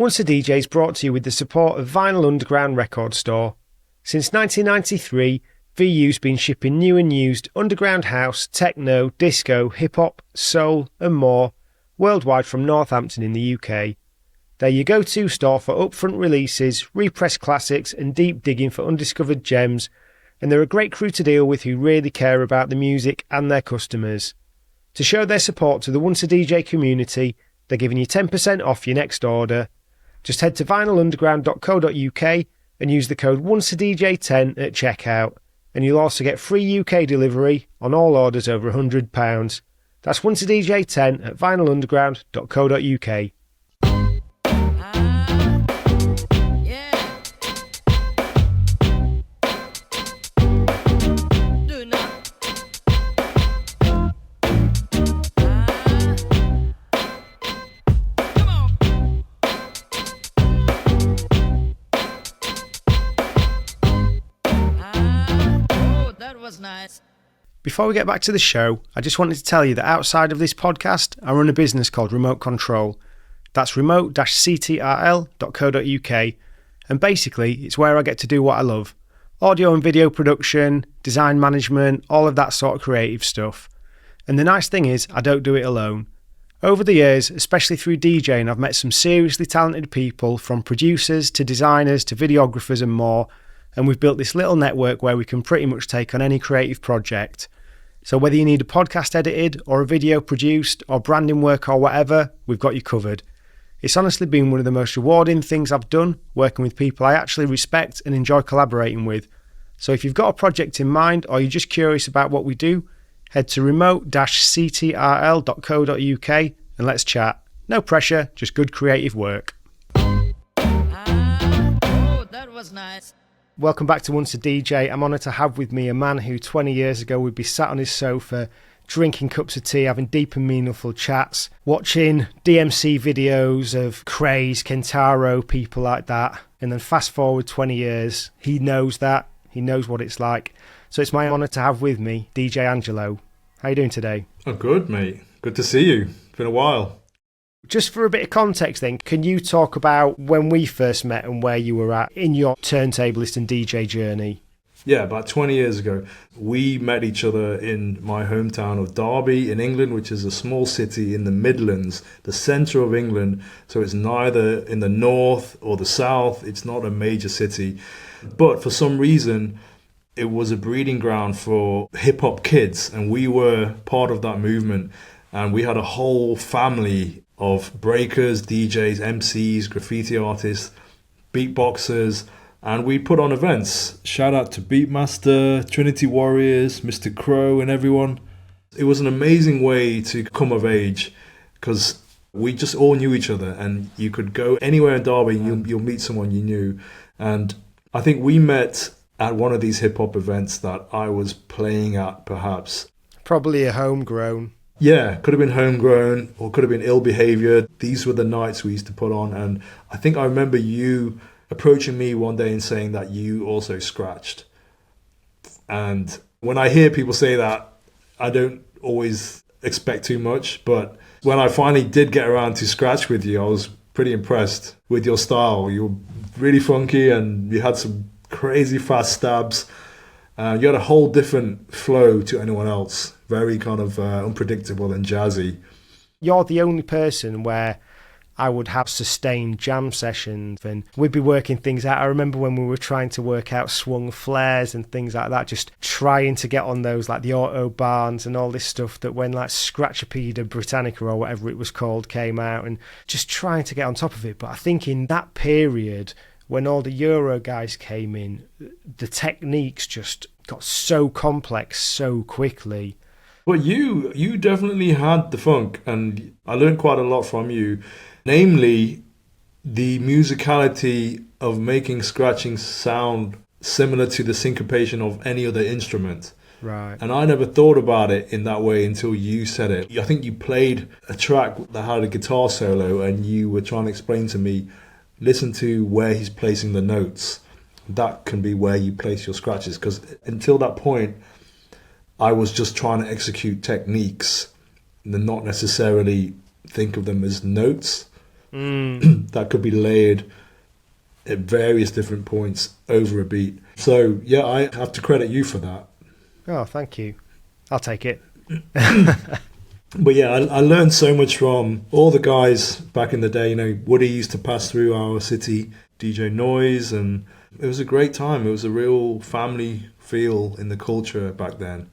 Once a DJ is brought to you with the support of Vinyl Underground Record Store. Since 1993, VU's been shipping new and used underground house, techno, disco, hip-hop, soul and more worldwide from Northampton in the UK. They're your go-to store for upfront releases, repressed classics and deep digging for undiscovered gems, and they're a great crew to deal with who really care about the music and their customers. To show their support to the Once a DJ community, they're giving you 10% off your next order. Just head to vinylunderground.co.uk and use the code ONCEADJ10 at checkout, and you'll also get free UK delivery on all orders over £100. That's ONCEADJ10 at vinylunderground.co.uk. Nice. Before we get back to the show, I just wanted to tell you that outside of this podcast, I run a business called Remote Control. That's remote-ctrl.co.uk, and basically it's where I get to do what I love: audio and video production, design management, all of that sort of creative stuff. And the nice thing is, I don't do it alone. Over the years, especially through DJing, I've met some seriously talented people, from producers to designers to videographers and more, and we've built this little network where we can pretty much take on any creative project. So whether you need a podcast edited or a video produced or branding work or whatever, we've got you covered. It's honestly been one of the most rewarding things I've done, working with people I actually respect and enjoy collaborating with. So if you've got a project in mind or you're just curious about what we do, head to remote-ctrl.co.uk and let's chat. No pressure, just good creative work. Oh, that was nice. Welcome back to Once a DJ. I'm honoured to have with me a man who 20 years ago would be sat on his sofa, drinking cups of tea, having deep and meaningful chats, watching DMC videos of Craze, Kentaro, people like that. And then fast forward 20 years, he knows that. He knows what it's like. So it's my honour to have with me DJ Angelo. How are you doing today? I'm good, mate. Good to see you. It's been a while. Just for a bit of context then, can you talk about when we first met and where you were at in your turntablist and DJ journey? Yeah, about 20 years ago, we met each other in my hometown of Derby in England, which is a small city in the Midlands, the centre of England. So it's neither in the north or the south. It's not a major city. But for some reason, it was a breeding ground for hip-hop kids, and we were part of that movement. And we had a whole family of breakers, DJs, MCs, graffiti artists, beatboxers, and we put on events. Shout out to Beatmaster, Trinity Warriors, Mr. Crow and everyone. It was an amazing way to come of age because we just all knew each other, and you could go anywhere in Derby and you'll meet someone you knew. And I think we met at one of these hip-hop events that I was playing at, perhaps. Probably a homegrown. Yeah, could have been homegrown or could have been ill behavior. These were the nights we used to put on. And I think I remember you approaching me one day and saying that you also scratched. And when I hear people say that, I don't always expect too much. But when I finally did get around to scratch with you, I was pretty impressed with your style. You were really funky and you had some crazy fast stabs. You had a whole different flow to anyone else. Very kind of unpredictable and jazzy. You're the only person where I would have sustained jam sessions and we'd be working things out. I remember when we were trying to work out swung flares and things like that, just trying to get on those, like the Autobahns and all this stuff, that when like Scratchopedia Britannica or whatever it was called came out, and just trying to get on top of it. But I think in that period, when all the Euro guys came in, the techniques just got so complex so quickly. But you definitely had the funk, and I learned quite a lot from you. Namely, the musicality of making scratching sound similar to the syncopation of any other instrument. Right. And I never thought about it in that way until you said it. I think you played a track that had a guitar solo and you were trying to explain to me, listen to where he's placing the notes. That can be where you place your scratches. Because until that point, I was just trying to execute techniques and not necessarily think of them as notes. that could be layered at various different points over a beat. So yeah, I have to credit you for that. Oh, thank you. I'll take it. But yeah, I learned so much from all the guys back in the day. You know, Woody used to pass through our city, DJ Noise, and it was a great time. It was a real family feel in the culture back then.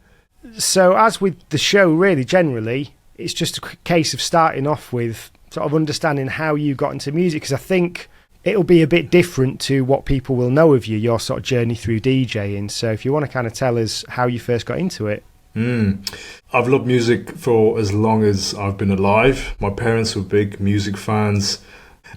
So as with the show, really, generally, it's just a case of starting off with sort of understanding how you got into music, because I think it'll be a bit different to what people will know of you, your sort of journey through DJing. So if you want to kind of tell us how you first got into it. I've loved music for as long as I've been alive. My parents were big music fans,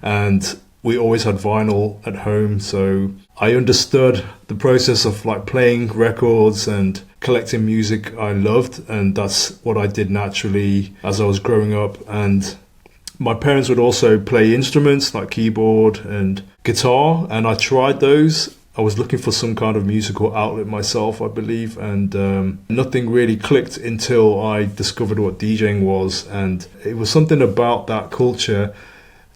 and we always had vinyl at home, so I understood the process of like playing records and collecting music I loved, and that's what I did naturally as I was growing up. And my parents would also play instruments like keyboard and guitar, and I tried those. I was looking for some kind of musical outlet myself, I believe, and nothing really clicked until I discovered what DJing was. And it was something about that culture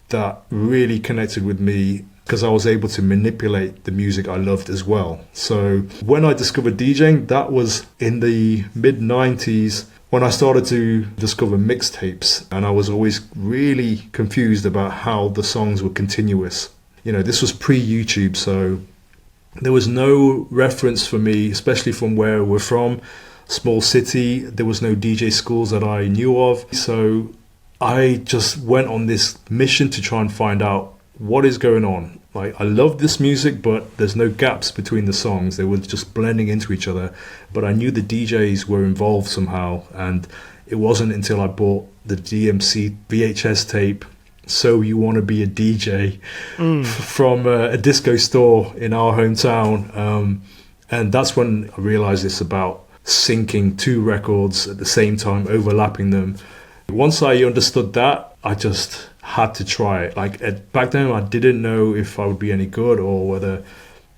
that really connected with me, because I was able to manipulate the music I loved as well. So when I discovered DJing, that was in the mid-90s, when I started to discover mixtapes, and I was always really confused about how the songs were continuous. You know, this was pre-YouTube, so there was no reference for me, especially from where we're from, small city. There was no DJ schools that I knew of. So I just went on this mission to try and find out what is going on. Like, I love this music, but there's no gaps between the songs. They were just blending into each other. But I knew the DJs were involved somehow. And it wasn't until I bought the DMC VHS tape, So You Want to Be a DJ, from a disco store in our hometown. And that's when I realized it's about syncing two records at the same time, overlapping them. Once I understood that, I just had to try it. Like, back then, I didn't know if I would be any good or whether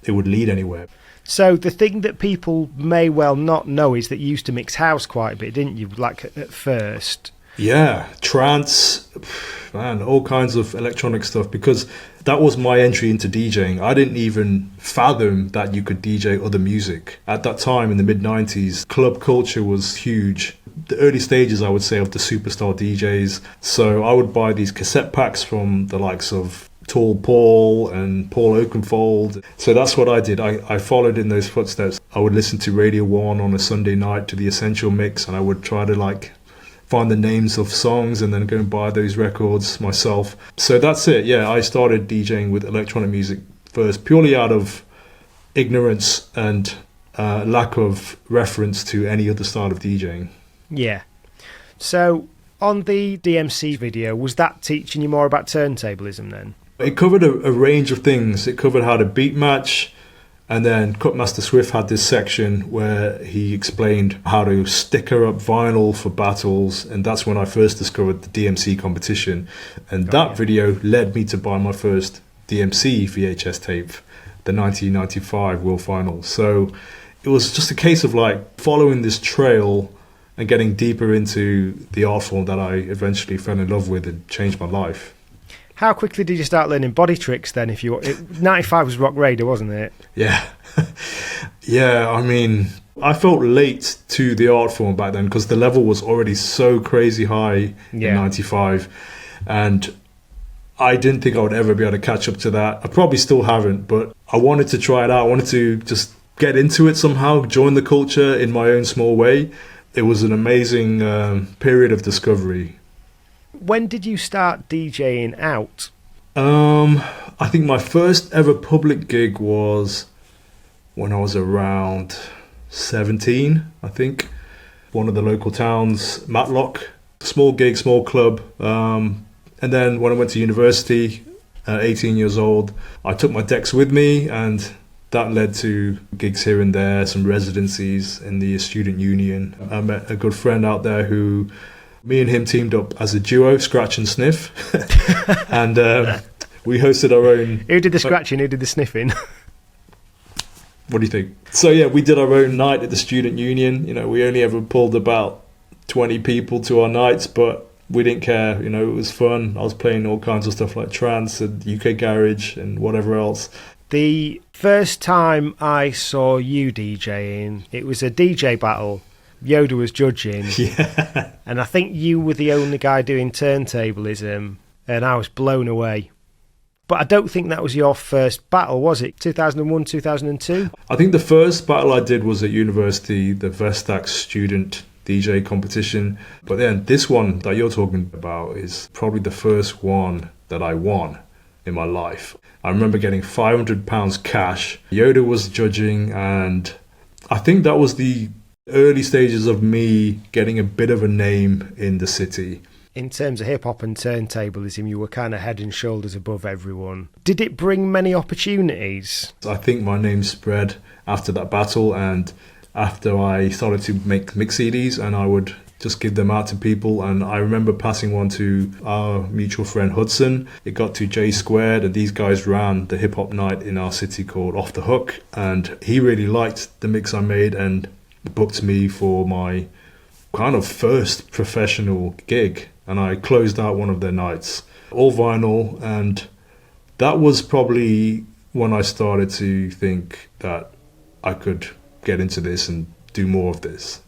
it would lead anywhere. So the thing that people may well not know is that you used to mix house quite a bit, didn't you? Like at first. Yeah, trance, man, all kinds of electronic stuff, because that was my entry into DJing. I didn't even fathom that you could DJ other music. At that time, in the mid-90s, club culture was huge. The early stages, I would say, of the superstar DJs. So I would buy these cassette packs from the likes of Tall Paul and Paul Oakenfold. So that's what I did. I followed in those footsteps. I would listen to Radio 1 on a Sunday night to the Essential Mix, and I would try to find the names of songs and then go and buy those records myself. So that's it. Yeah, I started DJing with electronic music first, purely out of ignorance and lack of reference to any other style of DJing. Yeah. So on the DMC video, was that teaching you more about turntablism then? It covered a range of things. It covered how to beat match, and then Cutmaster Swift had this section where he explained how to sticker up vinyl for battles, and that's when I first discovered the DMC competition. And that video led me to buy my first DMC VHS tape, the 1995 World Finals. So it was just a case of following this trail and getting deeper into the art form that I eventually fell in love with and changed my life. How quickly did you start learning body tricks then? 95 was Rock Raider, wasn't it? Yeah. Yeah, I mean, I felt late to the art form back then because the level was already so crazy high in 95. And I didn't think I would ever be able to catch up to that. I probably still haven't, but I wanted to try it out. I wanted to just get into it somehow, join the culture in my own small way. It was an amazing period of discovery. When did you start DJing out? I think my first ever public gig was when I was around 17, I think. One of the local towns, Matlock. Small gig, small club. And then when I went to university, 18 years old, I took my decks with me, and that led to gigs here and there, some residencies in the student union. I met a good friend out there who, me and him teamed up as a duo, Scratch and Sniff. And we hosted our own... Who did the scratching, who did the sniffing? What do you think? So yeah, we did our own night at the student union. You know, we only ever pulled about 20 people to our nights, but we didn't care. You know, it was fun. I was playing all kinds of stuff like trance and UK garage and whatever else. The first time I saw you DJing, it was a DJ battle. Yoda was judging. Yeah. And I think you were the only guy doing turntablism, and I was blown away. But I don't think that was your first battle, was it? 2001, 2002? I think the first battle I did was at university, the Vestax student DJ competition. But then this one that you're talking about is probably the first one that I won in my life. I remember getting £500 cash. Yoda was judging, and I think that was the early stages of me getting a bit of a name in the city. In terms of hip-hop and turntablism, you were kind of head and shoulders above everyone. Did it bring many opportunities? I think my name spread after that battle, and after I started to make mix CDs, and I would just give them out to people. And I remember passing one to our mutual friend Hudson. It got to J Squared, and these guys ran the hip-hop night in our city called Off the Hook, and he really liked the mix I made and booked me for my kind of first professional gig. And I closed out one of their nights, all vinyl. And that was probably when I started to think that I could get into this and do more of this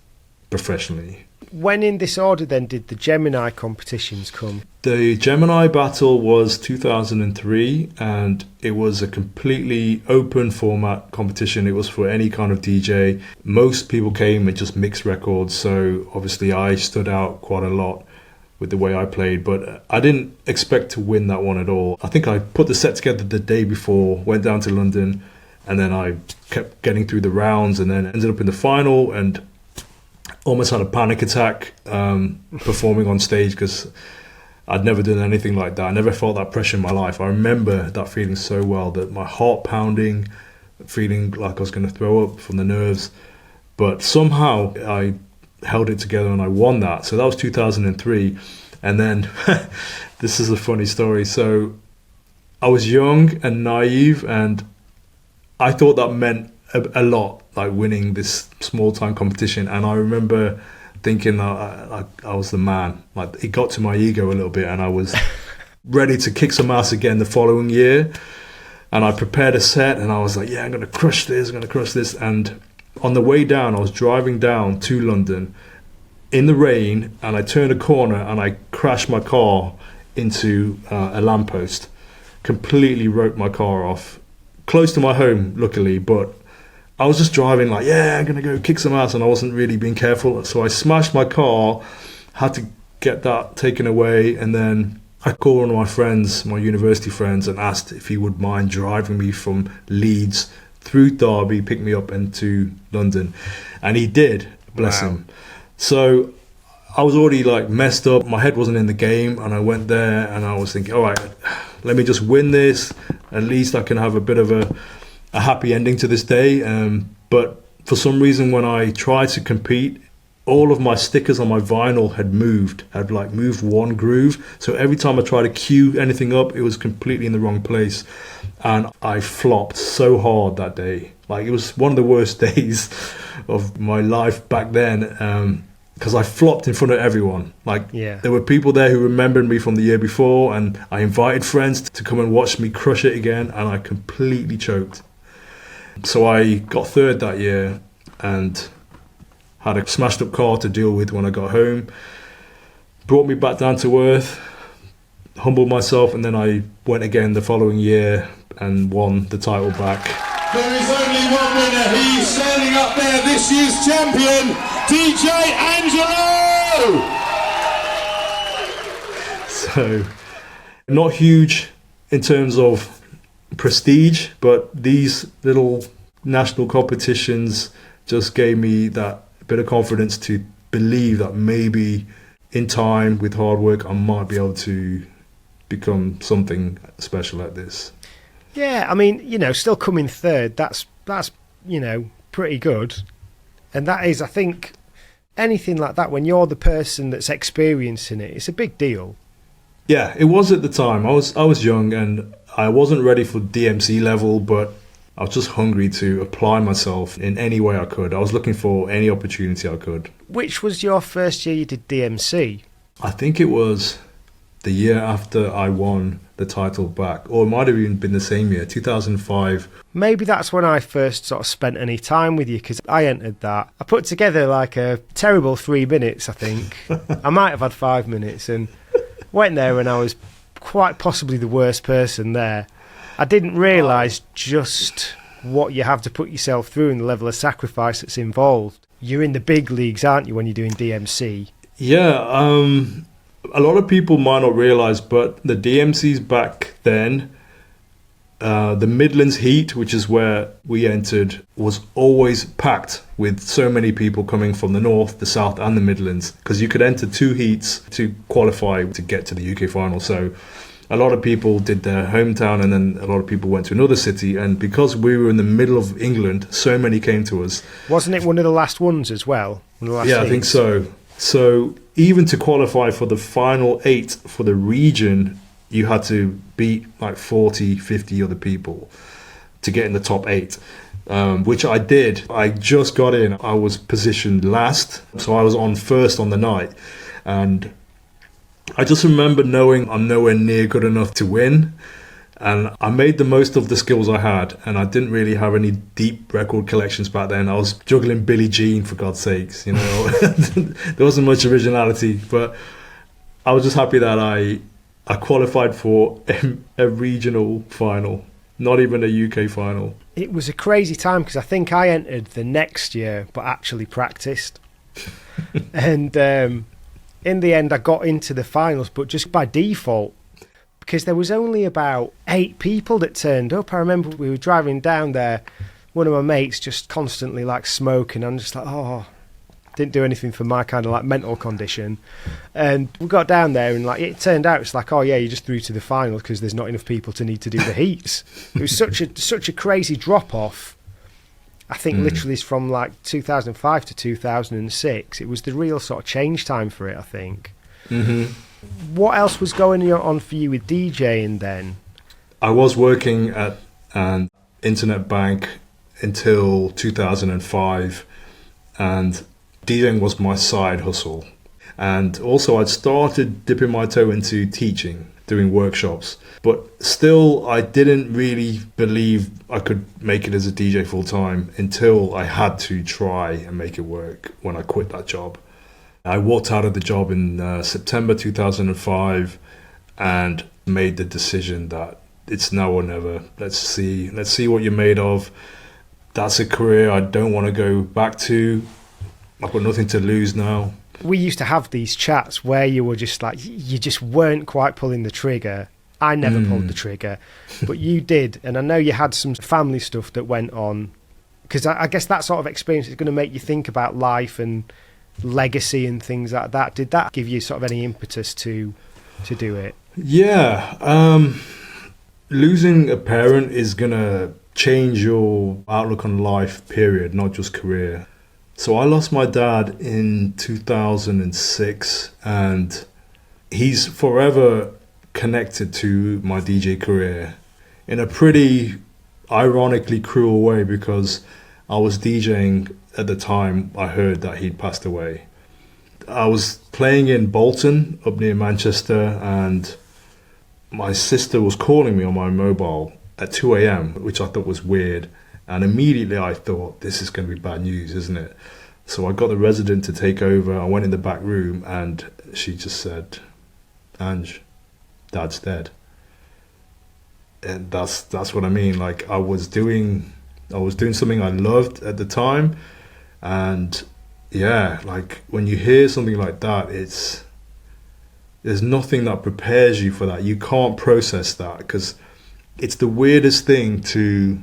professionally. When in this order then did the Gemini competitions come? The Gemini battle was 2003, and it was a completely open format competition. It was for any kind of DJ. Most people came and just mixed records, so obviously I stood out quite a lot with the way I played, but I didn't expect to win that one at all. I think I put the set together the day before, went down to London, and then I kept getting through the rounds and then ended up in the final and almost had a panic attack performing on stage because I'd never done anything like that. I never felt that pressure in my life. I remember that feeling so well, that my heart pounding, feeling like I was going to throw up from the nerves. But somehow I held it together and I won that. So that was 2003. And then this is a funny story. So I was young and naive, and I thought that meant a lot, like winning this small time competition. And I remember thinking that I was the man. Like, it got to my ego a little bit, and I was ready to kick some ass again the following year. And I prepared a set, and I was like, yeah, I'm going to crush this. And on the way down, I was driving down to London in the rain, and I turned a corner and I crashed my car into a lamppost. Completely wrote my car off. Close to my home, luckily, but I was just driving like, yeah, I'm going to go kick some ass, and I wasn't really being careful. So I smashed my car, had to get that taken away, and then I called one of my friends, my university friends, and asked if he would mind driving me from Leeds through Derby, pick me up into London. And he did, bless him. So I was already like messed up. My head wasn't in the game, and I went there and I was thinking, all right, let me just win this. At least I can have a bit of a happy ending to this day. But for some reason, when I tried to compete, all of my stickers on my vinyl had moved one groove. So every time I tried to cue anything up, it was completely in the wrong place. And I flopped so hard that day. Like, it was one of the worst days of my life back then, because I flopped in front of everyone. Like, there were people there who remembered me from the year before, and I invited friends to come and watch me crush it again, and I completely choked. So I got third that year and had a smashed up car to deal with when I got home. Brought me back down to earth, humbled myself, and then I went again the following year and won the title back. There is only one winner. He's standing up there, this year's champion, DJ Angelo! So, not huge in terms of prestige, but these little national competitions just gave me that bit of confidence to believe that maybe in time, with hard work, I might be able to become something special like this. Yeah, I mean, still coming third, that's pretty good. And that is, I think, anything like that, when you're the person that's experiencing it, it's a big deal. Yeah, it was at the time. I was young and I wasn't ready for DMC level, but I was just hungry to apply myself in any way I could. I was looking for any opportunity I could. Which was your first year you did DMC? I think it was the year after I won the title back, or it might have even been the same year, 2005. Maybe that's when I first sort of spent any time with you, because I entered that. I put together like a terrible 3 minutes, I think. I might have had 5 minutes, and went there and I was quite possibly the worst person there. I didn't realise just what you have to put yourself through and the level of sacrifice that's involved. You're in the big leagues, aren't you, when you're doing DMC? Yeah, a lot of people might not realise, but the DMCs back then, the Midlands Heat, which is where we entered, was always packed with so many people coming from the North, the South and the Midlands, because you could enter 2 heats to qualify to get to the UK final. So a lot of people did their hometown, and then a lot of people went to another city, and because we were in the middle of England, so many came to us. Wasn't it one of the last ones as well? Yeah, I think so. So even to qualify for the final 8 for the region, you had to beat like 40, 50 other people to get in the top 8, which I did. I just got in. I was positioned last, so I was on first on the night. And I just remember knowing I'm nowhere near good enough to win. And I made the most of the skills I had, and I didn't really have any deep record collections back then. I was juggling Billie Jean, for God's sakes, you know. There wasn't much originality, but I was just happy that I qualified for a regional final, not even a UK final. It was a crazy time, because I think I entered the next year but actually practiced. And in the end I got into the finals, but just by default, because there was only about 8 people that turned up. I remember we were driving down there, one of my mates just constantly like smoking. I'm just like, oh, didn't do anything for my kind of like mental condition. And we got down there, and like it turned out it's like, oh yeah, you just through to the final because there's not enough people to need to do the heats. It was such a crazy drop off. I think literally it's from like 2005 to 2006. It was the real sort of change time for it, I think. Mm-hmm. What else was going on for you with DJing then? I was working at an internet bank until 2005, and DJing was my side hustle. And also I'd started dipping my toe into teaching, doing workshops, but still I didn't really believe I could make it as a DJ full time until I had to try and make it work when I quit that job. I walked out of the job in September 2005 and made the decision that it's now or never. Let's see what you're made of. That's a career I don't want to go back to. I've got nothing to lose now. We used to have these chats where you were just like, you just weren't quite pulling the trigger. I never pulled the trigger, but you did. And I know you had some family stuff that went on, because I guess that sort of experience is going to make you think about life and legacy and things like that. Did that give you sort of any impetus to do it? Yeah. Losing a parent is going to change your outlook on life, period, not just career. So I lost my dad in 2006, and he's forever connected to my DJ career in a pretty ironically cruel way, because I was DJing at the time I heard that he'd passed away. I was playing in Bolton up near Manchester, and my sister was calling me on my mobile at 2 a.m, which I thought was weird. And immediately I thought, this is going to be bad news, isn't it? So I got the resident to take over. I went in the back room, and she just said, Ange, Dad's dead. And that's what I mean. Like I was doing something I loved at the time. And yeah, like when you hear something like that, there's nothing that prepares you for that. You can't process that, because it's the weirdest thing to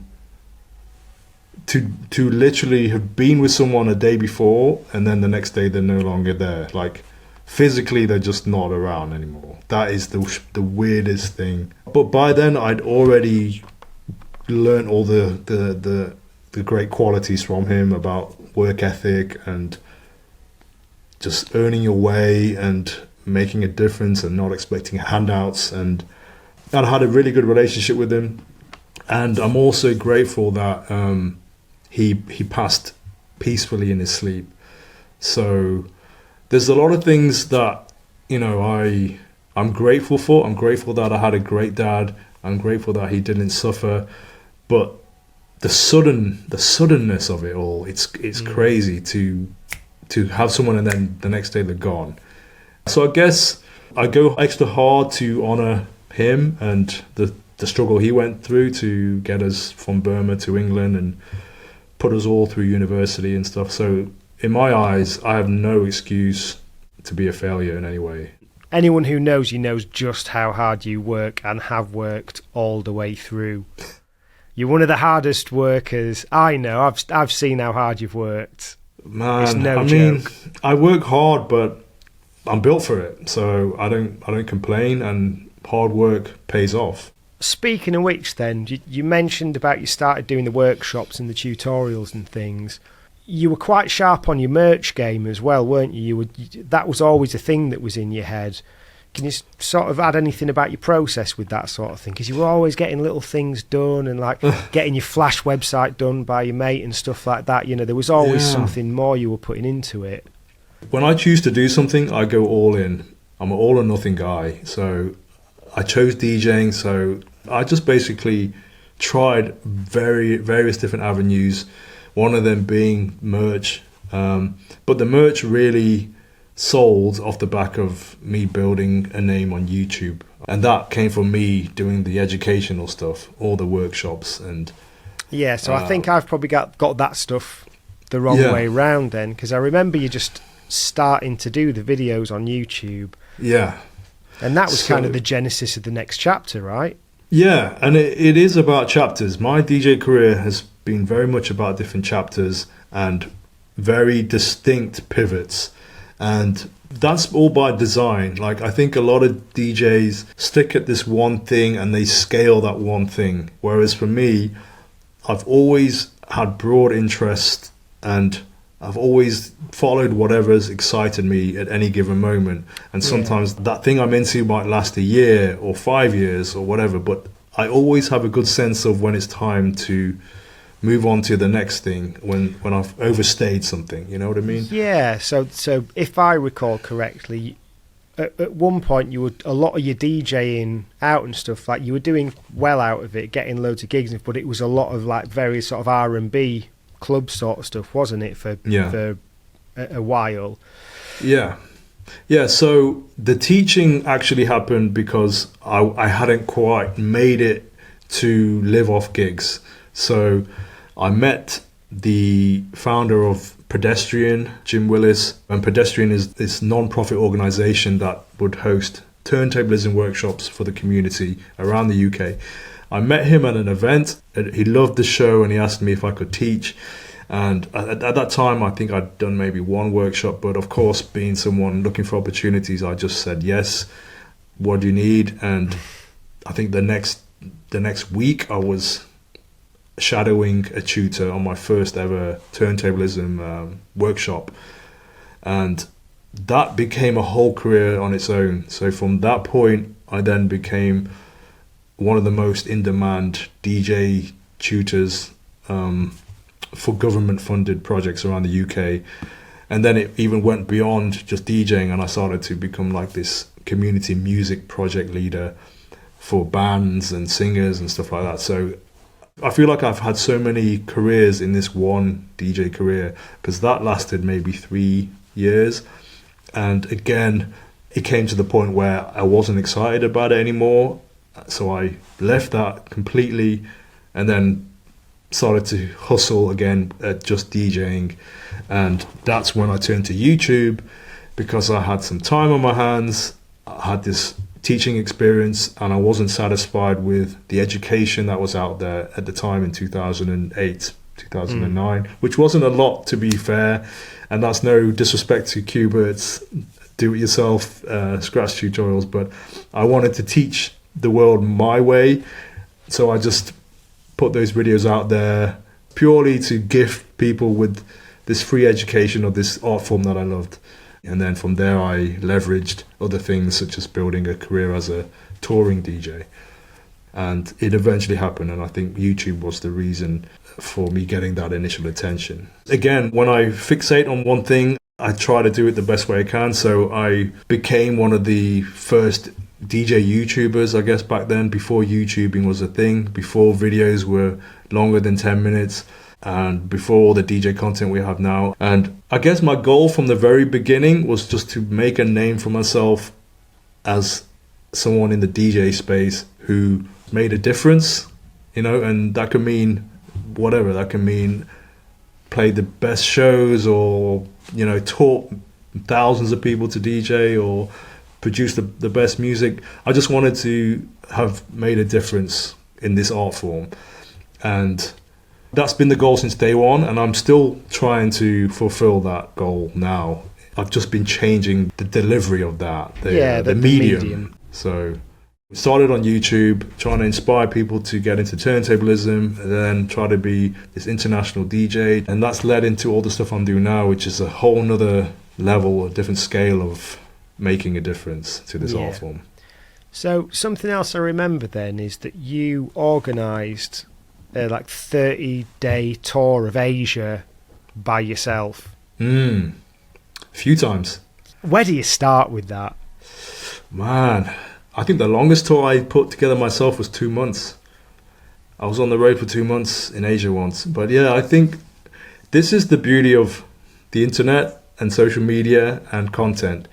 literally have been with someone a day before, and then the next day they're no longer there. Like physically they're just not around anymore. That is the weirdest thing. But by then I'd already learned all the great qualities from him about work ethic and just earning your way and making a difference and not expecting handouts, and I had a really good relationship with him. And I'm also grateful that he passed peacefully in his sleep. So there's a lot of things that you know, I'm grateful for. I'm grateful that I had a great dad. I'm grateful that he didn't suffer. But the suddenness of it all, it's crazy to have someone and then the next day they're gone. So I guess I go extra hard to honor him and the struggle he went through to get us from Burma to England and put us all through university and stuff. So in my eyes, I have no excuse to be a failure in any way. Anyone who knows you knows just how hard you work and have worked all the way through. You're one of the hardest workers I know. I've seen how hard you've worked. Man, it's no I joke. mean, I work hard, but I'm built for it. So I don't complain, and hard work pays off. Speaking of which, then, you mentioned about you started doing the workshops and the tutorials and things. You were quite sharp on your merch game as well, weren't you? That was always a thing that was in your head. Can you sort of add anything about your process with that sort of thing? Because you were always getting little things done and like getting your Flash website done by your mate and stuff like that. You know, there was always something more you were putting into it. When I choose to do something, I go all in. I'm an all or nothing guy. So I chose DJing. So I just basically tried various different avenues. One of them being merch. But the merch really sold off the back of me building a name on YouTube. And that came from me doing the educational stuff, all the workshops. And yeah, so I think I've probably got that stuff the wrong way round then, because I remember you just starting to do the videos on YouTube. Yeah. And that was kind of the genesis of the next chapter, right? Yeah, and it is about chapters. My DJ career has been very much about different chapters and very distinct pivots. And that's all by design. Like, I think a lot of DJs stick at this one thing and they scale that one thing. Whereas for me, I've always had broad interest and I've always followed whatever's excited me at any given moment. And sometimes that thing I'm into might last a year or 5 years or whatever, but I always have a good sense of when it's time to move on to the next thing when I've overstayed something, you know what I mean? Yeah, so if I recall correctly, at one point you were a lot of your DJing out and stuff, like you were doing well out of it, getting loads of gigs, but it was a lot of like various sort of R&B club sort of stuff, wasn't it, for a while? Yeah, so the teaching actually happened because I hadn't quite made it to live off gigs. So I met the founder of Pedestrian, Jim Willis, and Pedestrian is this non-profit organization that would host turntablism workshops for the community around the UK. I met him at an event. He loved the show and he asked me if I could teach. And at that time, I think I'd done maybe one workshop, but of course, being someone looking for opportunities, I just said, yes, what do you need? And I think the next week I was shadowing a tutor on my first ever turntablism workshop, and that became a whole career on its own. So from that point I then became one of the most in-demand DJ tutors for government funded projects around the UK, and then it even went beyond just DJing and I started to become like this community music project leader for bands and singers and stuff like that. So I feel like I've had so many careers in this one DJ career, because that lasted maybe 3 years. And again, it came to the point where I wasn't excited about it anymore. So I left that completely and then started to hustle again at just DJing. And that's when I turned to YouTube, because I had some time on my hands. I had this teaching experience and I wasn't satisfied with the education that was out there at the time in 2008, 2009, which wasn't a lot, to be fair. And that's no disrespect to Cubert's do-it-yourself scratch tutorials, but I wanted to teach the world my way. So I just put those videos out there purely to gift people with this free education of this art form that I loved. And then from there, I leveraged other things, such as building a career as a touring DJ. And it eventually happened. And I think YouTube was the reason for me getting that initial attention. Again, when I fixate on one thing, I try to do it the best way I can. So I became one of the first DJ YouTubers, I guess, back then, before YouTubing was a thing, before videos were longer than 10 minutes, and before all the DJ content we have now. And I guess my goal from the very beginning was just to make a name for myself as someone in the DJ space who made a difference, you know, and that could mean whatever. That can mean play the best shows, or, you know, taught thousands of people to DJ, or produce the best music. I just wanted to have made a difference in this art form. And that's been the goal since day one, and I'm still trying to fulfill that goal now. I've just been changing the delivery of that, the medium. So we started on YouTube, trying to inspire people to get into turntablism, and then try to be this international DJ. And that's led into all the stuff I'm doing now, which is a whole nother level, a different scale of making a difference to this art form. So something else I remember then is that you organised a 30-day tour of Asia by yourself. A few times. Where do you start with that? Man, I think the longest tour I put together myself was 2 months. I was on the road for 2 months in Asia once. But yeah, I think this is the beauty of the internet and social media and content,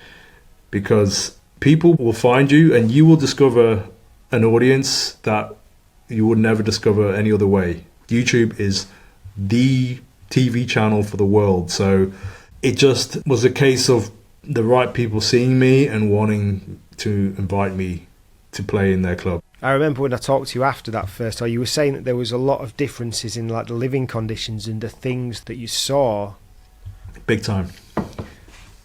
because people will find you and you will discover an audience that you would never discover any other way. YouTube is the TV channel for the world. So it just was a case of the right people seeing me and wanting to invite me to play in their club. I remember when I talked to you after that first time, you were saying that there was a lot of differences in the living conditions and the things that you saw. Big time.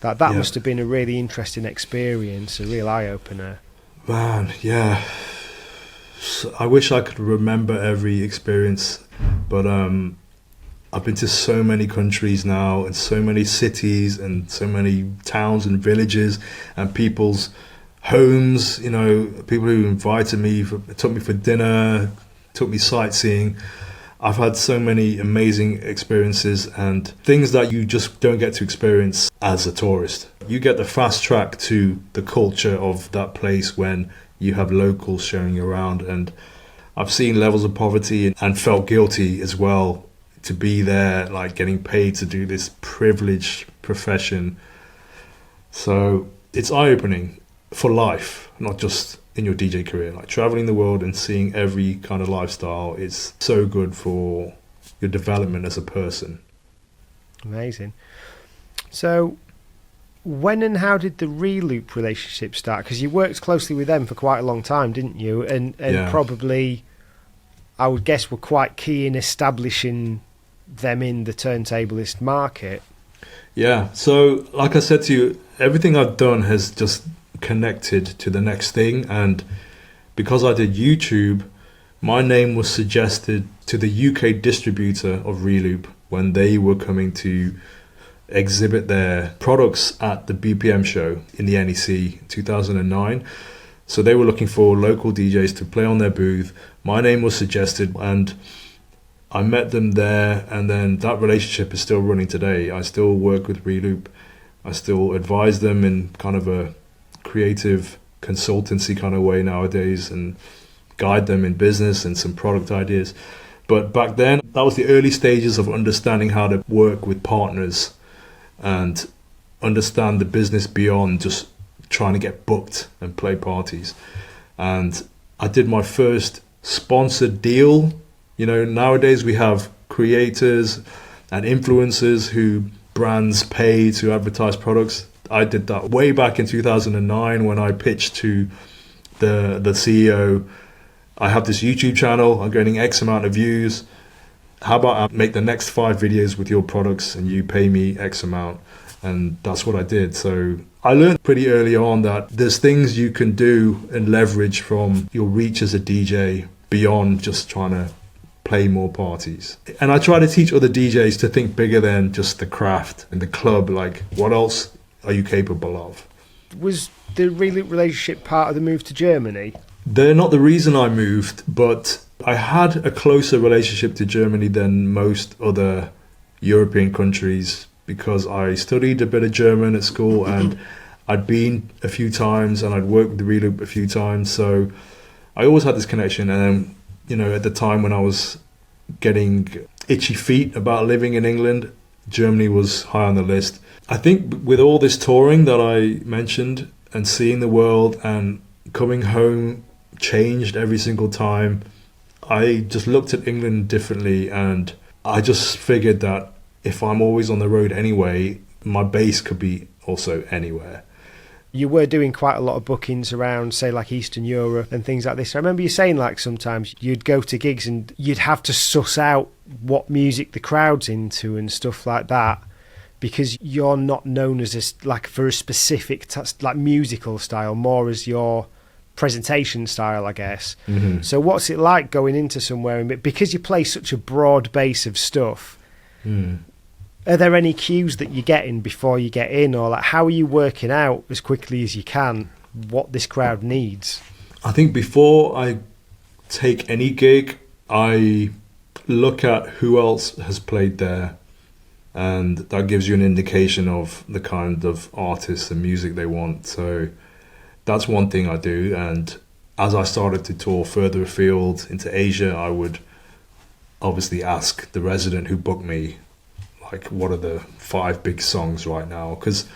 That must have been a really interesting experience, a real eye-opener. Man, yeah. I wish I could remember every experience, but I've been to so many countries now, and so many cities, and so many towns and villages, and people's homes, you know, people who invited me, took me for dinner, took me sightseeing. I've had so many amazing experiences and things that you just don't get to experience as a tourist. You get the fast track to the culture of that place when you have locals showing you around. And I've seen levels of poverty and felt guilty as well to be there, like getting paid to do this privileged profession. So it's eye-opening for life, not just in your DJ career. Like traveling the world and seeing every kind of lifestyle is so good for your development as a person. Amazing. So when and how did the Reloop relationship start? Because you worked closely with them for quite a long time, didn't you? And probably, I would guess, were quite key in establishing them in the turntablist market. Yeah, so like I said to you, everything I've done has just connected to the next thing. And because I did YouTube, my name was suggested to the UK distributor of Reloop when they were coming to exhibit their products at the BPM show in the NEC 2009. So they were looking for local DJs to play on their booth. My name was suggested and I met them there, and then that relationship is still running today. I still work with Reloop. I still advise them in kind of a creative consultancy kind of way nowadays and guide them in business and some product ideas. But back then, that was the early stages of understanding how to work with partners and understand the business beyond just trying to get booked and play parties. And I did my first sponsored deal. You know, nowadays we have creators and influencers who brands pay to advertise products. I did that way back in 2009 when I pitched to the CEO, I have this YouTube channel, I'm getting X amount of views. How about I make the next 5 videos with your products and you pay me X amount? And that's what I did. So I learned pretty early on that there's things you can do and leverage from your reach as a DJ beyond just trying to play more parties. And I try to teach other DJs to think bigger than just the craft and the club. Like, what else are you capable of? Was the relationship part of the move to Germany? They're not the reason I moved, but I had a closer relationship to Germany than most other European countries because I studied a bit of German at school, and I'd been a few times, and I'd worked with the Reloop a few times. So I always had this connection. And at the time when I was getting itchy feet about living in England, Germany was high on the list. I think with all this touring that I mentioned and seeing the world and coming home changed every single time, I just looked at England differently, and I just figured that if I'm always on the road anyway, my base could be also anywhere. You were doing quite a lot of bookings around, say, like Eastern Europe and things like this. I remember you saying, like, sometimes you'd go to gigs and you'd have to suss out what music the crowd's into and stuff like that, because you're not known as like for a specific like musical style, more as your presentation style, I guess. Mm-hmm. So what's it like going into somewhere, and because you play such a broad base of stuff? Are there any cues that you're getting before you get in, or like how are you working out as quickly as you can what this crowd needs? I think before I take any gig, I look at who else has played there, and that gives you an indication of the kind of artists and music they want. So that's one thing I do. And as I started to tour further afield into Asia, I would obviously ask the resident who booked me, like, what are the 5 big songs right now? Because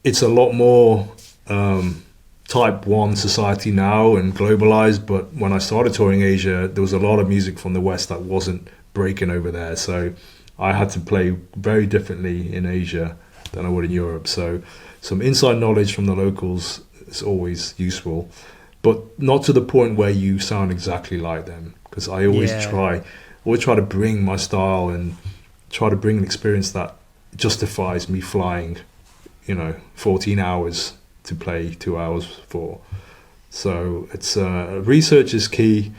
it's a lot more type 1 society now and globalized, but when I started touring Asia, there was a lot of music from the West that wasn't breaking over there. So I had to play very differently in Asia than I would in Europe. So some inside knowledge from the locals is always useful, but not to the point where you sound exactly like them, because I always try to bring my style and try to bring an experience that justifies me flying 14 hours to play 2 hours for. So it's research is key,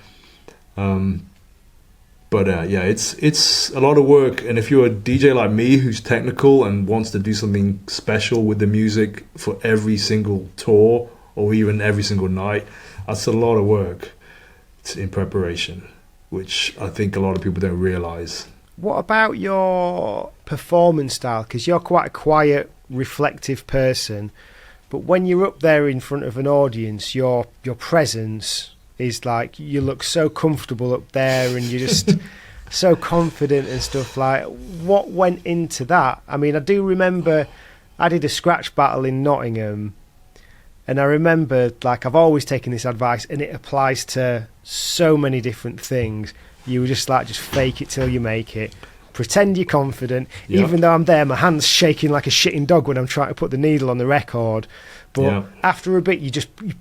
but it's a lot of work. And if you're a DJ like me who's technical and wants to do something special with the music for every single tour or even every single night, that's a lot of work in preparation, which I think a lot of people don't realize. What about your performance style? Because you're quite a quiet, reflective person, but when you're up there in front of an audience, your presence is like, you look so comfortable up there and you're just so confident and stuff. Like, what went into that? I mean, I do remember I did a scratch battle in Nottingham, and I remember, like, I've always taken this advice, and it applies to so many different things. You were just like, just fake it till you make it. Pretend you're confident. Yep. Even though I'm there, my hand's shaking like a shitting dog when I'm trying to put the needle on the record. But after a bit, you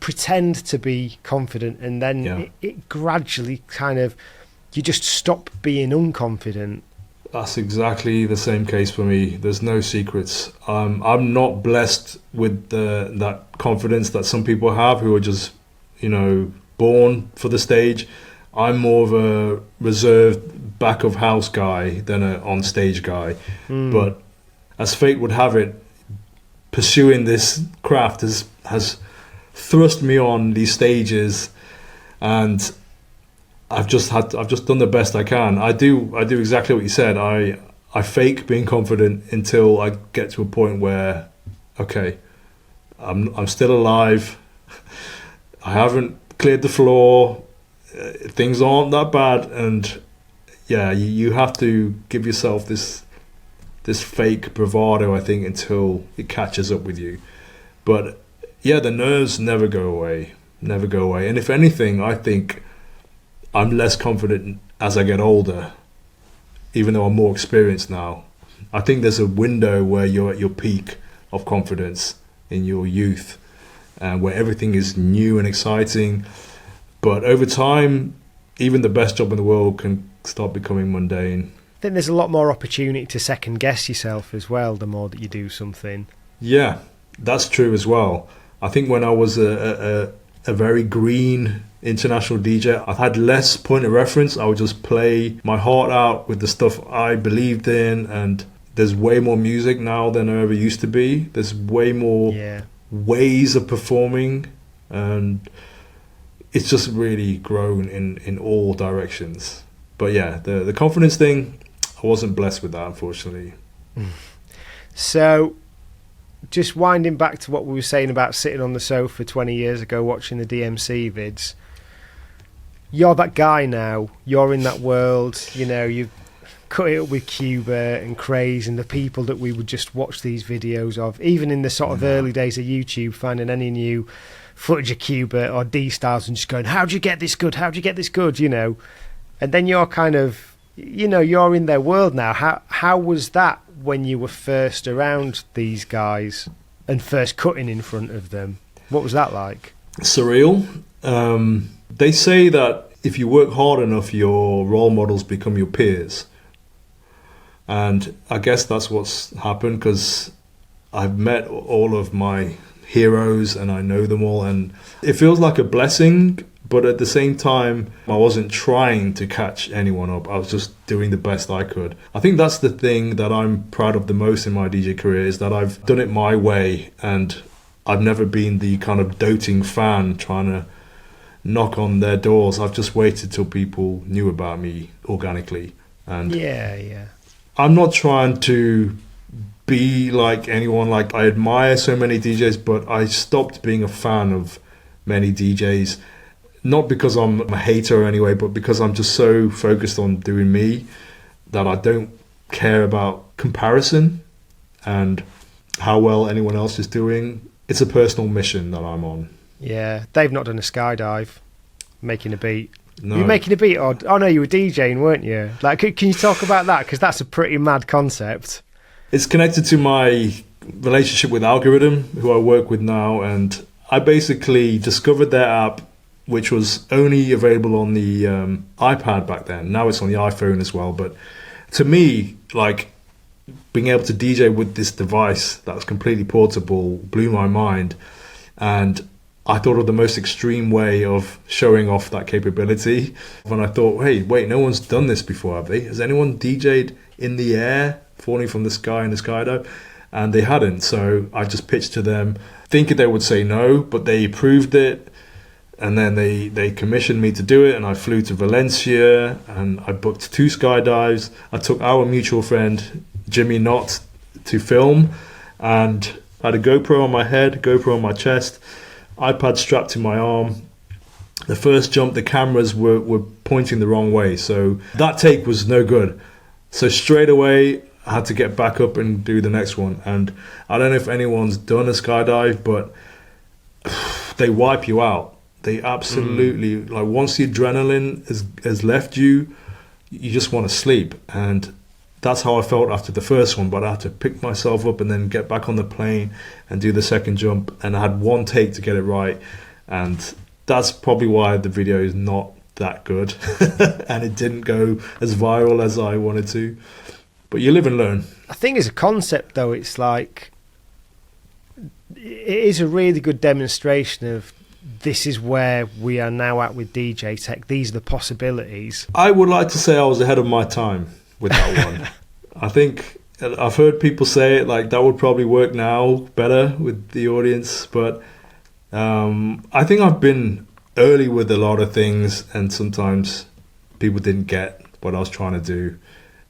pretend to be confident, and then it gradually kind of, you just stop being unconfident. That's exactly the same case for me. There's no secrets. I'm not blessed with that confidence that some people have who are just, born for the stage. I'm more of a reserved back of house guy than an on stage guy. But as fate would have it, pursuing this craft has thrust me on these stages, and I've just done the best I can. I do exactly what you said. I fake being confident until I get to a point where, okay, I'm still alive. I haven't cleared the floor. Things aren't that bad, and you have to give yourself this fake bravado, I think, until it catches up with you. But the nerves never go away. And if anything, I think I'm less confident as I get older, even though I'm more experienced now. I think there's a window where you're at your peak of confidence in your youth, and where everything is new and exciting. But over time, even the best job in the world can start becoming mundane. I think there's a lot more opportunity to second guess yourself as well, the more that you do something. Yeah, that's true as well. I think when I was a very green international DJ, I had less point of reference. I would just play my heart out with the stuff I believed in, and there's way more music now than there ever used to be. There's way more ways of performing, and it's just really grown in all directions. But the confidence thing, I wasn't blessed with that, unfortunately. So, just winding back to what we were saying about sitting on the sofa 20 years ago watching the DMC vids, you're that guy now. You're in that world. You know, you've cut it up with Cuba and Craze and the people that we would just watch these videos of, even in the sort of early days of YouTube, finding any new footage of Cuba or D-Styles and just going, how'd you get this good? How'd you get this good? You know, and then you're kind of, you know, you're in their world now. How was that when you were first around these guys and first cutting in front of them? What was that like? Surreal. They say that if you work hard enough, your role models become your peers. And I guess that's what's happened, because I've met all of my heroes and I know them all, and it feels like a blessing. But at the same time, I wasn't trying to catch anyone up. I was just doing the best I could. I think that's the thing that I'm proud of the most in my DJ career, is that I've done it my way, and I've never been the kind of doting fan trying to knock on their doors. I've just waited till people knew about me organically. And yeah. I'm not trying to be like anyone. Like, I admire so many DJs, but I stopped being a fan of many DJs. Not because I'm a hater anyway, but because I'm just so focused on doing me that I don't care about comparison and how well anyone else is doing. It's a personal mission that I'm on. Yeah, they've not done a skydive, making a beat. No. You were making a beat, or oh no, you were DJing, weren't you? Like, can you talk about that? Because that's a pretty mad concept. It's connected to my relationship with Algorithm, who I work with now, and I basically discovered their app, which was only available on the iPad back then. Now it's on the iPhone as well. But to me, like, being able to DJ with this device that was completely portable blew my mind. And I thought of the most extreme way of showing off that capability. And I thought, hey, wait, no one's done this before, have they? Has anyone DJed in the air, falling from the sky in the skydive? And they hadn't. So I just pitched to them, thinking they would say no, but they approved it. And then they commissioned me to do it, and I flew to Valencia, and I booked 2 skydives. I took our mutual friend, Jimmy Knott, to film, and I had a GoPro on my head, GoPro on my chest, iPad strapped to my arm. The first jump, the cameras were pointing the wrong way, so that take was no good. So straight away, I had to get back up and do the next one. And I don't know if anyone's done a skydive, but they wipe you out. They absolutely, like, once the adrenaline has left you, you just want to sleep. And that's how I felt after the first one. But I had to pick myself up and then get back on the plane and do the second jump. And I had one take to get it right. And that's probably why the video is not that good. And it didn't go as viral as I wanted to. But you live and learn. I think as a concept, though, it's like, it is a really good demonstration of, this is where we are now at with DJ tech. These are the possibilities. I would like to say I was ahead of my time with that one. I think I've heard people say it, like, that would probably work now better with the audience. But I think I've been early with a lot of things, and sometimes people didn't get what I was trying to do.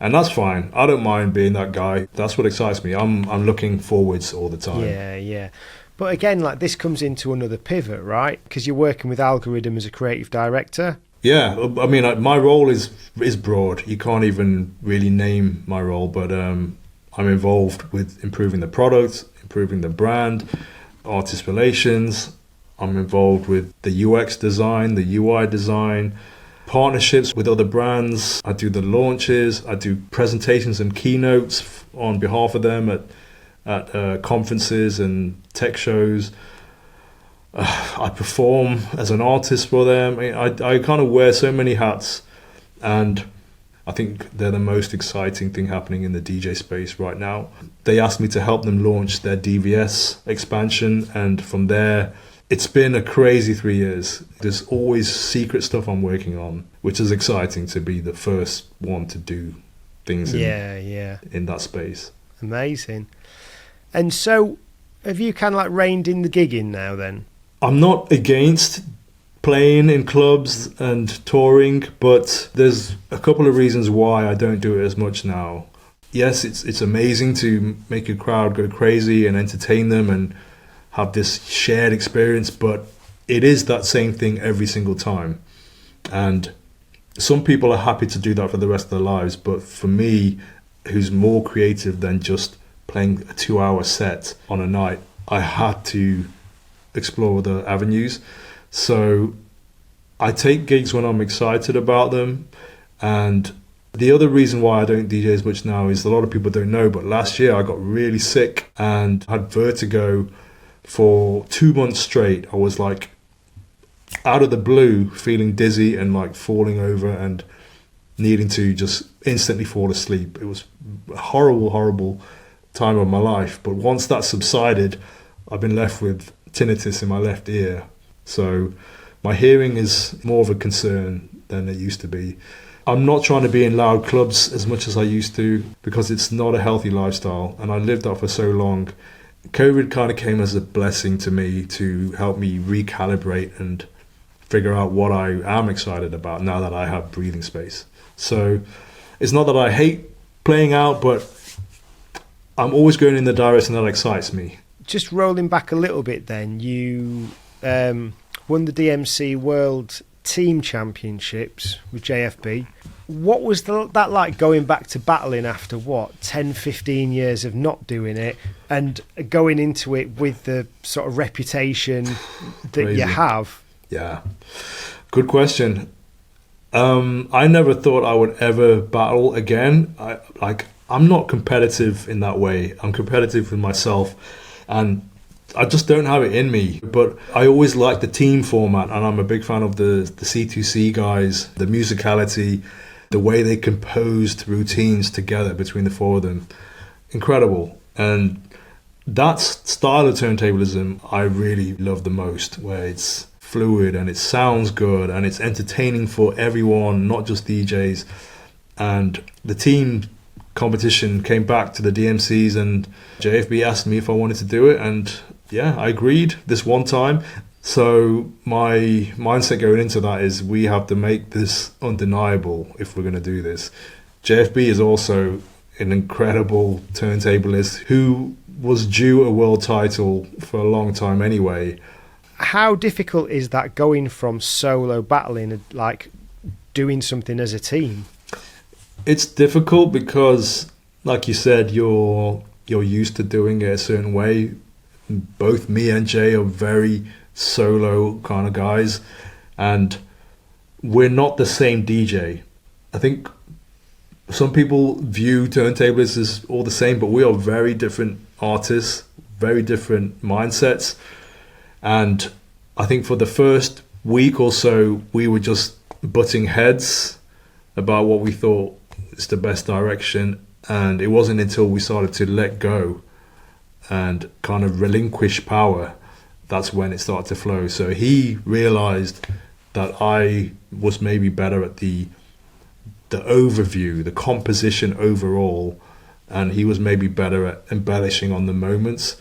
And that's fine. I don't mind being that guy. That's what excites me. I'm looking forwards all the time. Yeah. But again, like, this comes into another pivot, right? Because you're working with Algorithm as a creative director. Yeah, I mean, my role is broad. You can't even really name my role, but I'm involved with improving the product, improving the brand, artist relations. I'm involved with the UX design, the UI design, partnerships with other brands. I do the launches. I do presentations and keynotes on behalf of them at conferences and tech shows. I perform as an artist for them. I kind of wear so many hats, and I think they're the most exciting thing happening in the DJ space right now. They asked me to help them launch their DVS expansion, and from there, it's been a crazy 3 years. There's always secret stuff I'm working on, which is exciting to be the first one to do things in that space. Amazing. And so, have you kind of like reined in the gigging now then? I'm not against playing in clubs and touring, but there's a couple of reasons why I don't do it as much now. yes, it's amazing to make a crowd go crazy and entertain them and have this shared experience, but it is that same thing every single time. And some people are happy to do that for the rest of their lives, but for me, who's more creative than just playing a 2-hour set on a night, I had to explore the avenues. So I take gigs when I'm excited about them. And the other reason why I don't DJ as much now is a lot of people don't know, but last year I got really sick and had vertigo for 2 months straight. I was like out of the blue feeling dizzy and like falling over and needing to just instantly fall asleep. It was a horrible, horrible time of my life. But once that subsided, I've been left with tinnitus in my left ear. So my hearing is more of a concern than it used to be. I'm not trying to be in loud clubs as much as I used to because it's not a healthy lifestyle, and I lived that for so long. COVID kind of came as a blessing to me to help me recalibrate and figure out what I am excited about now that I have breathing space. So it's not that I hate playing out, but I'm always going in the direction that excites me. Just rolling back a little bit then, you won the DMC World Team Championships with JFB. What was that like, going back to battling after 10, 15 years of not doing it and going into it with the sort of reputation that Crazy. you have? Yeah, good question. I never thought I would ever battle again. I'm not competitive in that way. I'm competitive with myself, and I just don't have it in me. But I always liked the team format, and I'm a big fan of the C2C guys, the musicality, the way they composed routines together between the four of them. Incredible. And that style of turntablism I really love the most, where it's fluid and it sounds good and it's entertaining for everyone, not just DJs. And the team competition came back to the DMCs, and JFB asked me if I wanted to do it, and yeah, I agreed this one time. So my mindset going into that is we have to make this undeniable if we're going to do this. JFB is also an incredible turntablist who was due a world title for a long time anyway. How difficult is that, going from solo battling, like doing something as a team? It's difficult because, like you said, you're used to doing it a certain way. Both me and Jay are very solo kind of guys, and we're not the same DJ. I think some people view turntablists as all the same, but we are very different artists, very different mindsets. And I think for the first week or so, we were just butting heads about what we thought is the best direction. And it wasn't until we started to let go and kind of relinquish power, that's when it started to flow. So he realized that I was maybe better at the overview, the composition overall, and he was maybe better at embellishing on the moments.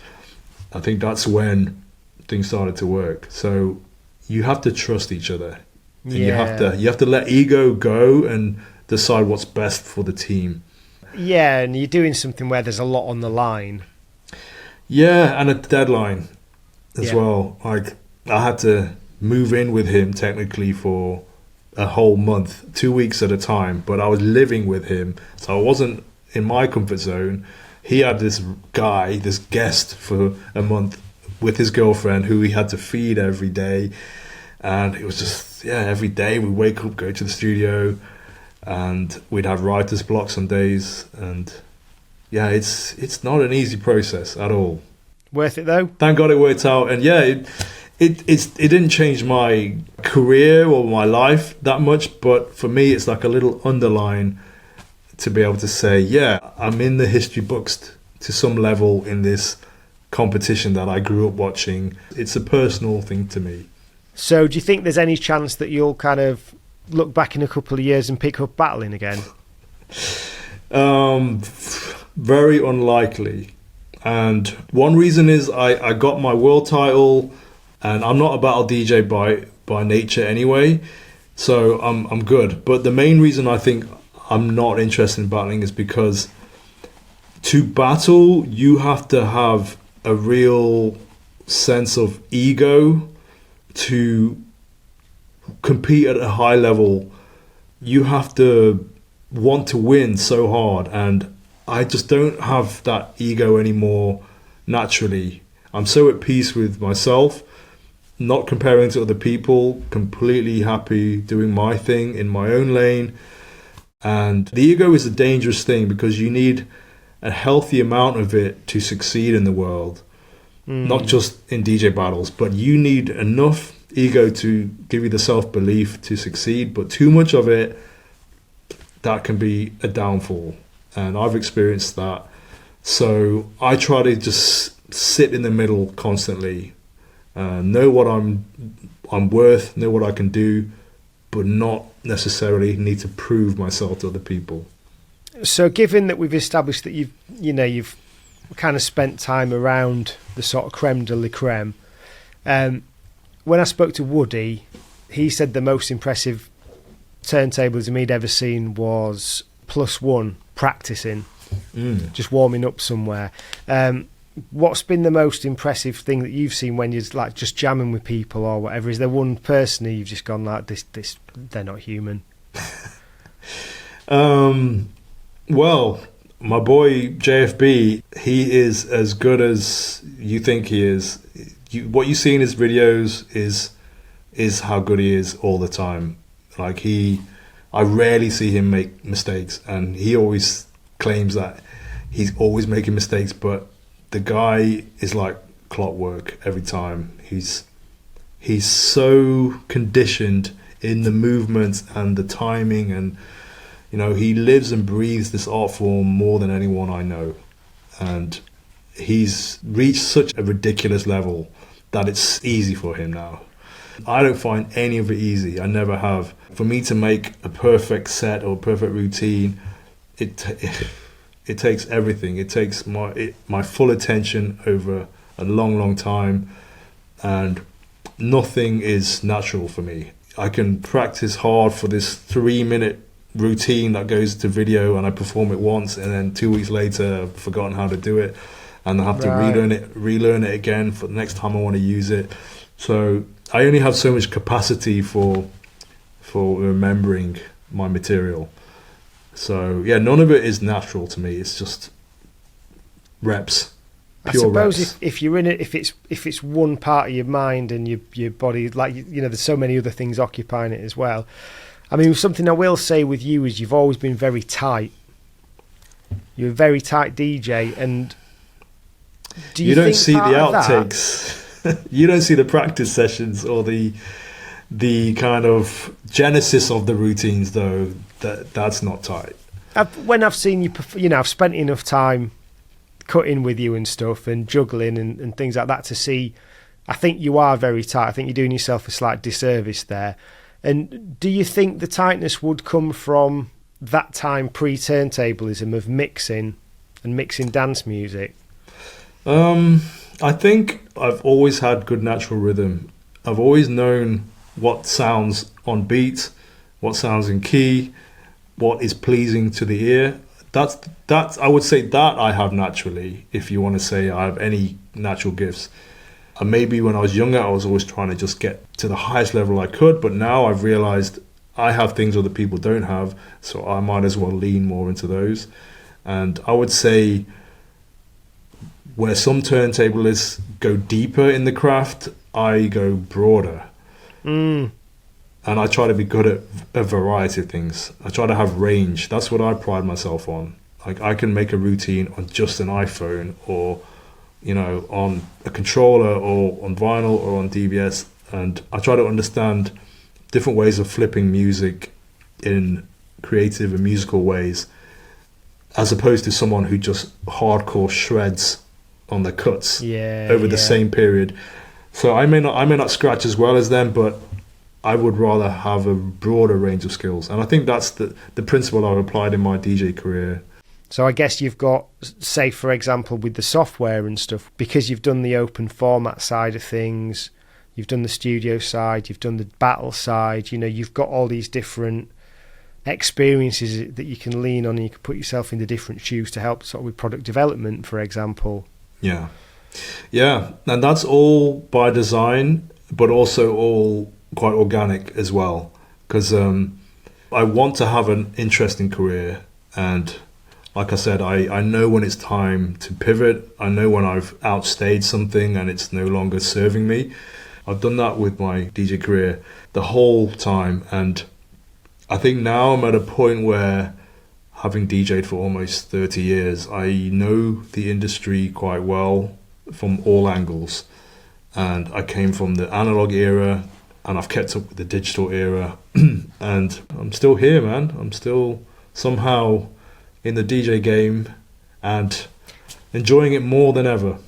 I think that's when things started to work. So you have to trust each other. And Yeah. you have to let ego go and decide what's best for the team. Yeah, and you're doing something where there's a lot on the line. Yeah, and a deadline as Yeah. well. Like, I had to move in with him technically for a whole month, 2 weeks at a time, but I was living with him, so I wasn't in my comfort zone. He had this guy, this guest for a month with his girlfriend who he had to feed every day, and it was just, yeah, every day we'd wake up, go to the studio, and we'd have writer's block some days, and yeah, it's not an easy process at all. Worth it though? Thank God it worked out, and yeah, it didn't change my career or my life that much, but for me, it's like a little underline to be able to say, yeah, I'm in the history books to some level in this competition that I grew up watching. It's a personal thing to me. So do you think there's any chance that you'll kind of look back in a couple of years and pick up battling again? Very unlikely. And one reason is I got my world title, and I'm not a battle DJ by nature anyway, so I'm good. But the main reason I think I'm not interested in battling is because To battle, you have to have a real sense of ego to compete at a high level. You have to want to win so hard, and I just don't have that ego anymore naturally. I'm so at peace with myself, not comparing to other people, completely happy doing my thing in my own lane. And the ego is a dangerous thing because you need a healthy amount of it to succeed in the world, not just in DJ battles, but you need enough ego to give you the self-belief to succeed, but too much of it, that can be a downfall, and I've experienced that. So I try to just sit in the middle constantly, know what I'm worth, know what I can do, but not necessarily need to prove myself to other people. So given that we've established that you've kind of spent time around the sort of creme de la creme, when I spoke to Woody, he said the most impressive turntablism he'd ever seen was +1 practicing, just warming up somewhere. What's been the most impressive thing that you've seen when you're like just jamming with people or whatever? Is there one person who you've just gone like, this they're not human? Well, my boy JFB, he is as good as you think he is. What you see in his videos is how good he is all the time. Like I rarely see him make mistakes, and he always claims that he's always making mistakes, but the guy is like clockwork every time. He's so conditioned in the movements and the timing, and he lives and breathes this art form more than anyone I know. And he's reached such a ridiculous level that it's easy for him now. I don't find any of it easy. I never have. For me to make a perfect set or a perfect routine, it takes everything. It takes my full attention over a long, long time, and nothing is natural for me. I can practice hard for this 3-minute routine that goes to video, and I perform it once, and then 2 weeks later I've forgotten how to do it, and I have to relearn it again for the next time I want to use it. So I only have so much capacity for remembering my material. So yeah, none of it is natural to me. It's just reps. I Pure suppose reps. if you're in it, if it's one part of your mind and your body, like there's so many other things occupying it as well. I mean, something I will say with you is you've always been very tight. You're a very tight DJ, and you don't see the outtakes. outtakes. You don't see the practice sessions or the kind of genesis of the routines, though. That's not tight. When I've seen you, I've spent enough time cutting with you and stuff and juggling and things like that to see. I think you are very tight. I think you're doing yourself a slight disservice there. And do you think the tightness would come from that time pre-turntablism of mixing dance music? I think I've always had good natural rhythm. I've always known what sounds on beat, what sounds in key, what is pleasing to the ear. That's I would say that I have naturally, if you want to say I have any natural gifts. And maybe when I was younger, I was always trying to just get to the highest level I could, but now I've realized I have things other people don't have, so I might as well lean more into those. And I would say where some turntablists go deeper in the craft, I go broader. And I try to be good at a variety of things. I try to have range. That's what I pride myself on. Like, I can make a routine on just an iPhone, or on a controller, or on vinyl, or on DVS, and I try to understand different ways of flipping music in creative and musical ways, as opposed to someone who just hardcore shreds on the cuts over the same period. So I may not scratch as well as them, but I would rather have a broader range of skills. And I think that's the principle I've applied in my DJ career. So I guess you've got, say, for example, with the software and stuff, because you've done the open format side of things, you've done the studio side, you've done the battle side, you've got all these different experiences that you can lean on, and you can put yourself into different shoes to help sort of with product development, for example. Yeah. And that's all by design, but also all quite organic as well. Because I want to have an interesting career. And like I said, I know when it's time to pivot. I know when I've outstayed something and it's no longer serving me. I've done that with my DJ career the whole time. And I think now I'm at a point where, having DJed for almost 30 years, I know the industry quite well from all angles. And I came from the analog era, and I've kept up with the digital era. And I'm still here, man. I'm still somehow in the DJ game and enjoying it more than ever.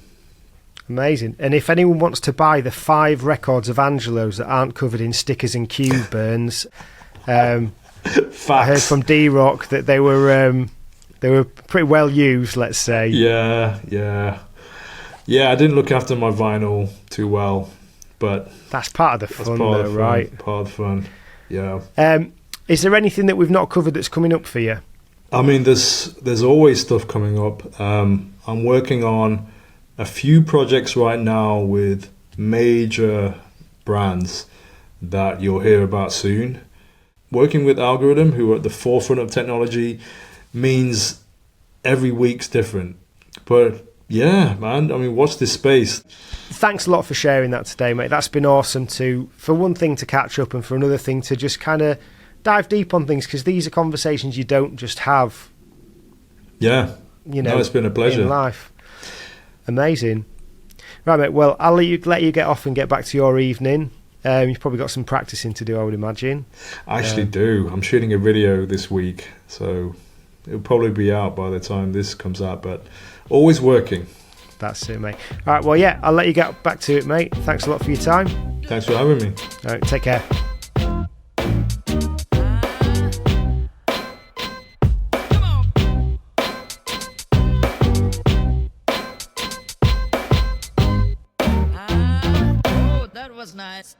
Amazing. And if anyone wants to buy the 5 records of Angelo's that aren't covered in stickers and cube burns, I heard from D-Rock that they were pretty well used, let's say. Yeah. I didn't look after my vinyl too well, but that's part of the fun, though, right? Part of the fun. Yeah. Is there anything that we've not covered that's coming up for you? I mean, there's always stuff coming up. I'm working on a few projects right now with major brands that you'll hear about soon. Working with Algorithm, who are at the forefront of technology, means every week's different. But yeah, man, I mean, watch this space. Thanks a lot for sharing that today, mate. That's been awesome for one thing, to catch up, and for another thing, to just kind of dive deep on things, because these are conversations you don't just have. Yeah. No, it's been a pleasure. In life. Amazing. Right, mate. Well, I'll let you get off and get back to your evening. You've probably got some practicing to do, I would imagine. I actually do. I'm shooting a video this week, so it'll probably be out by the time this comes out, but always working. That's it, mate. All right, well, yeah, I'll let you get back to it, mate. Thanks a lot for your time. Thanks for having me. All right, take care. That was nice.